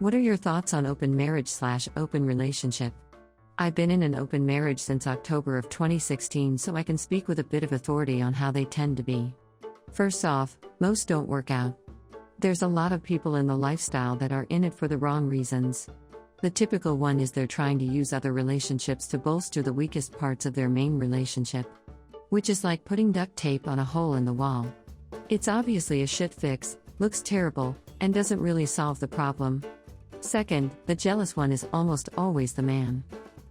What are your thoughts on open marriage/open relationship? I've been in an open marriage since October of 2016, so I can speak with a bit of authority on how they tend to be. First off, most don't work out. There's a lot of people in the lifestyle that are in it for the wrong reasons. The typical one is they're trying to use other relationships to bolster the weakest parts of their main relationship. Which is like putting duct tape on a hole in the wall. It's obviously a shit fix, looks terrible, and doesn't really solve the problem. Second, the jealous one is almost always the man.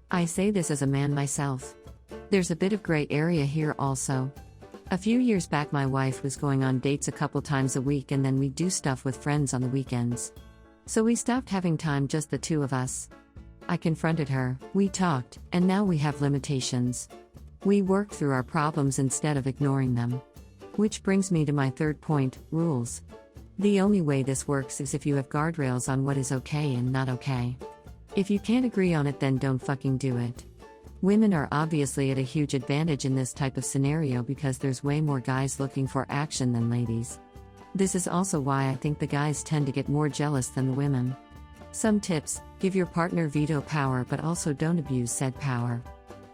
I say this as a man myself. There's a bit of gray area here also. A few years back my wife was going on dates a couple times a week, and then we'd do stuff with friends on the weekends. So we stopped having time, just the two of us. I confronted her, we talked, and now we have limitations. We work through our problems instead of ignoring them. Which brings me to my third point, rules. The only way this works is if you have guardrails on what is okay and not okay. If you can't agree on it, then don't fucking do it. Women are obviously at a huge advantage in this type of scenario because there's way more guys looking for action than ladies. This is also why I think the guys tend to get more jealous than the women. Some tips: give your partner veto power, but also don't abuse said power.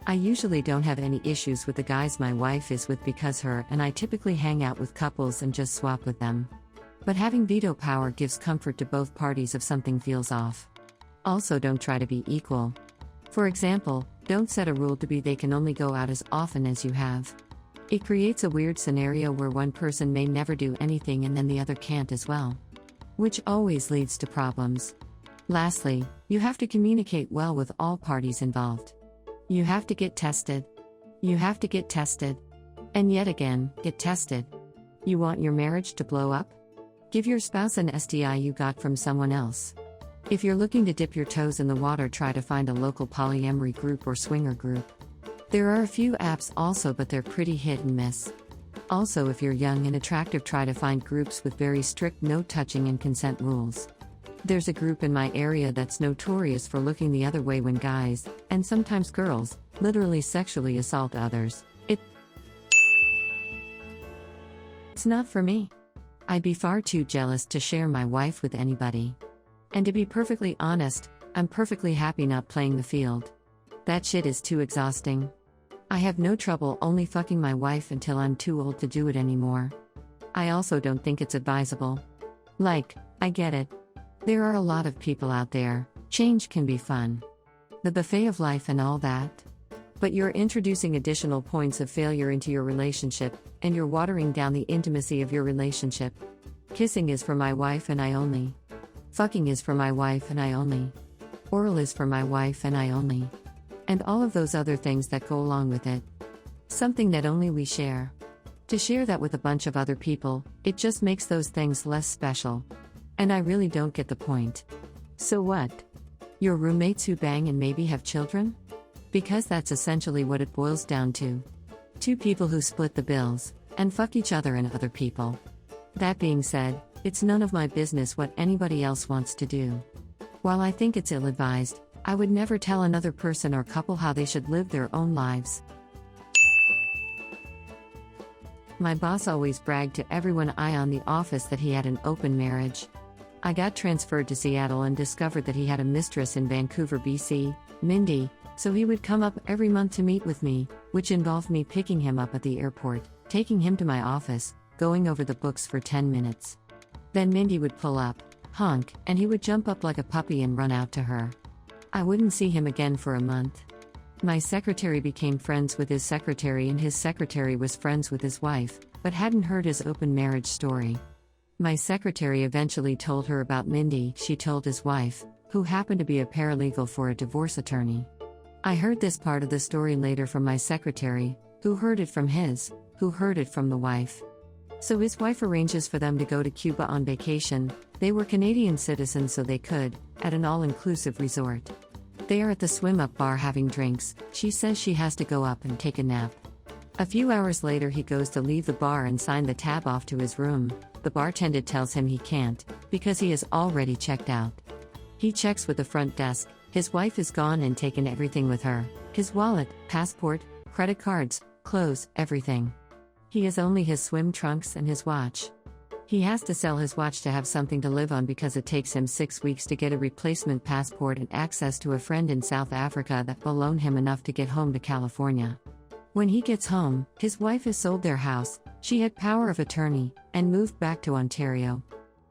I usually don't have any issues with the guys my wife is with because her and I typically hang out with couples and just swap with them. But having veto power gives comfort to both parties if something feels off. Also, don't try to be equal. For example, don't set a rule to be they can only go out as often as you have. It creates a weird scenario where one person may never do anything and then the other can't as well. Which always leads to problems. Lastly, you have to communicate well with all parties involved. You have to get tested. You have to get tested. And yet again, get tested. You want your marriage to blow up? Give your spouse an STI you got from someone else. If you're looking to dip your toes in the water, try to find a local polyamory group or swinger group. There are a few apps also, but they're pretty hit and miss. Also, if you're young and attractive, try to find groups with very strict no touching and consent rules. There's a group in my area that's notorious for looking the other way when guys, and sometimes girls, literally sexually assault others. It's not for me. I'd be far too jealous to share my wife with anybody. And to be perfectly honest, I'm perfectly happy not playing the field. That shit is too exhausting. I have no trouble only fucking my wife until I'm too old to do it anymore. I also don't think it's advisable. I get it. There are a lot of people out there, change can be fun. The buffet of life and all that. But you're introducing additional points of failure into your relationship, and you're watering down the intimacy of your relationship. Kissing is for my wife and I only. Fucking is for my wife and I only. Oral is for my wife and I only. And all of those other things that go along with it. Something that only we share. To share that with a bunch of other people, it just makes those things less special. And I really don't get the point. So what? Your roommates who bang and maybe have children? Because that's essentially what it boils down to. Two people who split the bills, and fuck each other and other people. That being said, it's none of my business what anybody else wants to do. While I think it's ill-advised, I would never tell another person or couple how they should live their own lives. My boss always bragged to everyone on the office that he had an open marriage. I got transferred to Seattle and discovered that he had a mistress in Vancouver, BC, Mindy, so he would come up every month to meet with me, which involved me picking him up at the airport, taking him to my office, going over the books for 10 minutes. Then Mindy would pull up, honk, and he would jump up like a puppy and run out to her. I wouldn't see him again for a month. My secretary became friends with his secretary, and his secretary was friends with his wife, but hadn't heard his open marriage story. My secretary eventually told her about Mindy. She told his wife, who happened to be a paralegal for a divorce attorney. I heard this part of the story later from my secretary, who heard it from who heard it from the wife. So his wife arranges for them to go to Cuba on vacation. They were Canadian citizens, so they could, at an all-inclusive resort. They are at the swim-up bar having drinks. She says she has to go up and take a nap. A few hours later he goes to leave the bar and sign the tab off to his room. The bartender tells him he can't, because he is already checked out. He checks with the front desk. His wife is gone and taken everything with her. His wallet, passport, credit cards, clothes, everything. He has only his swim trunks and his watch. He has to sell his watch to have something to live on because it takes him 6 weeks to get a replacement passport and access to a friend in South Africa that will loan him enough to get home to California. When he gets home, his wife has sold their house, she had power of attorney, and moved back to Ontario.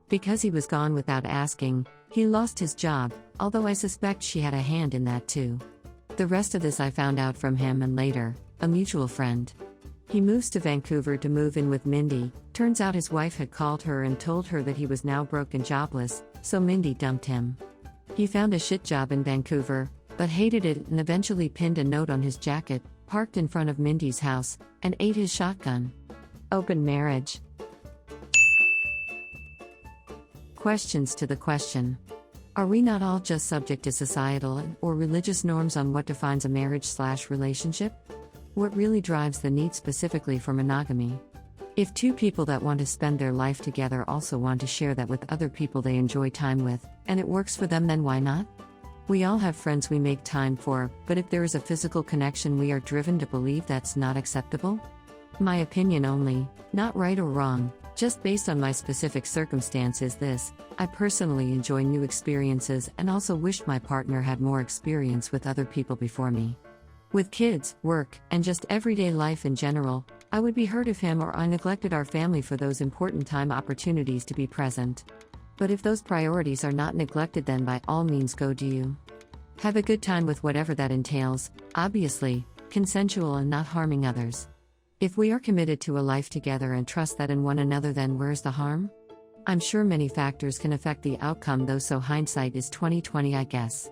Because he was gone without asking, he lost his job, although I suspect she had a hand in that too. The rest of this I found out from him and later, a mutual friend. He moves to Vancouver to move in with Mindy. Turns out his wife had called her and told her that he was now broke and jobless, so Mindy dumped him. He found a shit job in Vancouver, but hated it and eventually pinned a note on his jacket, parked in front of Mindy's house, and ate his shotgun. Open marriage. Questions to the question. Are we not all just subject to societal or religious norms on what defines a marriage/relationship? What really drives the need specifically for monogamy? If two people that want to spend their life together also want to share that with other people they enjoy time with, and it works for them, then why not? We all have friends we make time for, but if there is a physical connection, we are driven to believe that's not acceptable? My opinion only, not right or wrong, just based on my specific circumstance is this: I personally enjoy new experiences and also wish my partner had more experience with other people before me. With kids, work, and just everyday life in general, I would be hurt if him or I neglected our family for those important time opportunities to be present. But if those priorities are not neglected, then by all means go do you. Have a good time with whatever that entails, obviously, consensual and not harming others. If we are committed to a life together and trust that in one another, then where's the harm? I'm sure many factors can affect the outcome though, so hindsight is 20/20, I guess.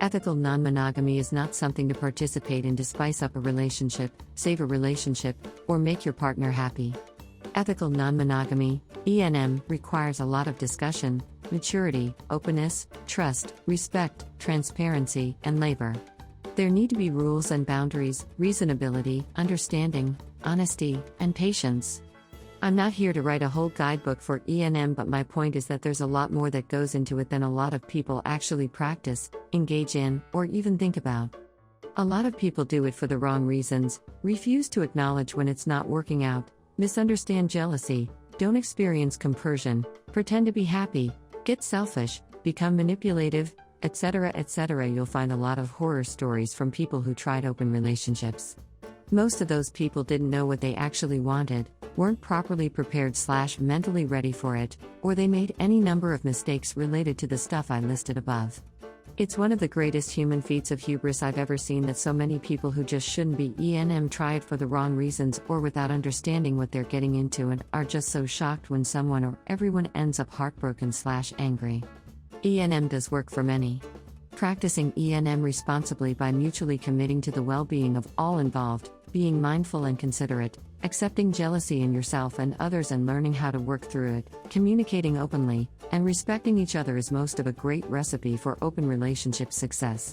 Ethical non-monogamy is not something to participate in to spice up a relationship, save a relationship, or make your partner happy. Ethical non-monogamy, ENM, requires a lot of discussion, maturity, openness, trust, respect, transparency, and labor. There need to be rules and boundaries, reasonability, understanding, honesty, and patience. I'm not here to write a whole guidebook for ENM, but my point is that there's a lot more that goes into it than a lot of people actually practice, engage in, or even think about. A lot of people do it for the wrong reasons, refuse to acknowledge when it's not working out, misunderstand jealousy, don't experience compersion, pretend to be happy, get selfish, become manipulative, etc., etc. You'll find a lot of horror stories from people who tried open relationships. Most of those people didn't know what they actually wanted, weren't properly prepared/mentally ready for it, or they made any number of mistakes related to the stuff I listed above. It's one of the greatest human feats of hubris I've ever seen that so many people who just shouldn't be ENM try it for the wrong reasons or without understanding what they're getting into and are just so shocked when someone or everyone ends up heartbroken/angry. ENM does work for many. Practicing ENM responsibly by mutually committing to the well-being of all involved, being mindful and considerate, accepting jealousy in yourself and others and learning how to work through it, communicating openly, and respecting each other is most of a great recipe for open relationship success.